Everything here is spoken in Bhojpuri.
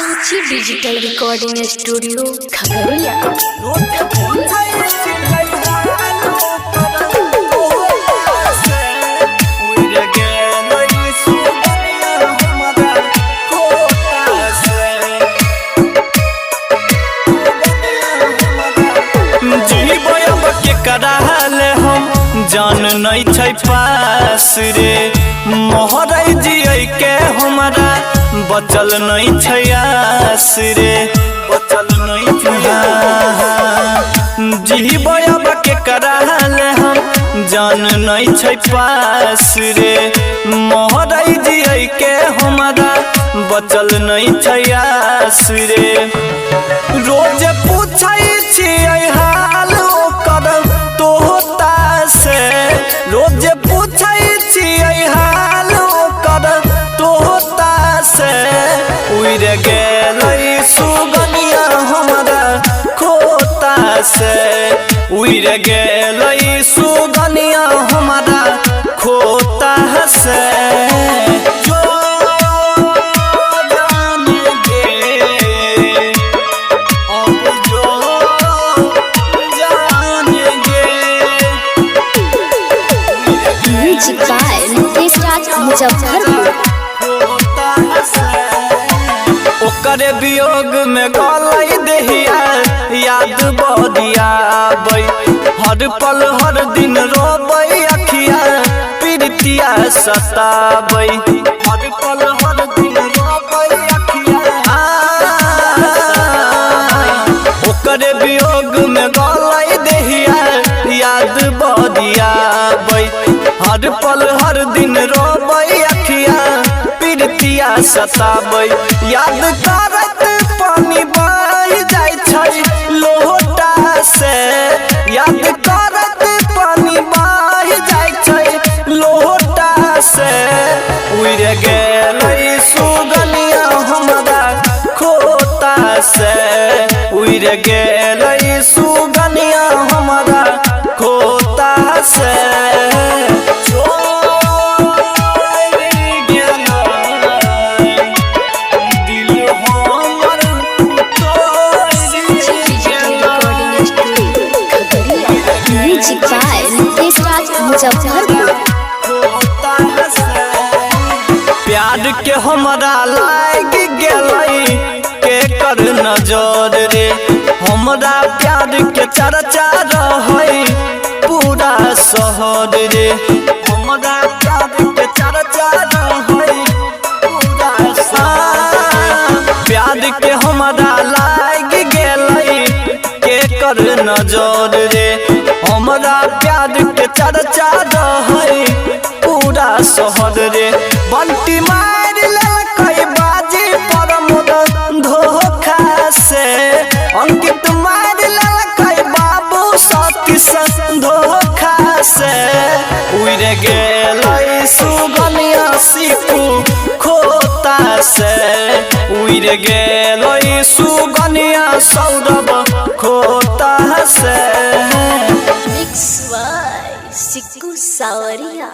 सांची डिजिटल रिकॉर्डिंग स्टूडियो खगड़िया। जान नहीं छै पास रे मोहराई जियै के हमारा बचल नहीं छै आस रे बचल नहीं जीबै अब के कराल हम जान नहीं छै पास रे मोहराई जियै के हमारा बचल नहीं छै आस रे रोज पूछै छियै हाल ओकर तोहता से रोज पूछै छियै हाल ओकर तोहता से उड़ गेलै सुगनिया हमरा खोता से उड़ गेलै सुगनिया हमरा खोता से ओकर वियोग में गलै देहिया याद बदियाबै हर पल हर दिन रोबै अखिया पीड़ितिया सताबै हर पल हर दिन रोबै अखिया ओकर वियोग में गलै देहिया याद बदियाबै हर पल हर दिन रोबै अखिया पीड़ितिया सताबै याद करत पानी बह जाय छै लोटा से याद करत पानी बह जाय छै लोटा से उड़ गेलै सुगनिया हमरा खोता से उड़ गेलै सुगनिया हमरा खोता से प्यार के हमरा लाग गेलै के कर नजर रे हमरा प्यार के चर्चा रहै पूरा शहर रे हमरा प्यार के चर्चा रहै पूरा शहर प्यार के हमरा लाग गेलै के कर नजर रे हमरा प्यार के चर्चा रहै पूरा शहर रे बंटी मार ललकै बाजी पर मोद धोखा से अंकित मार ललकै बाबू सतीश धोखा से उड़ गेलै सुगनिया सिकू खोता से उड़ गेलै सुगनिया सौरभ खोता से सिक्कू सावरिया।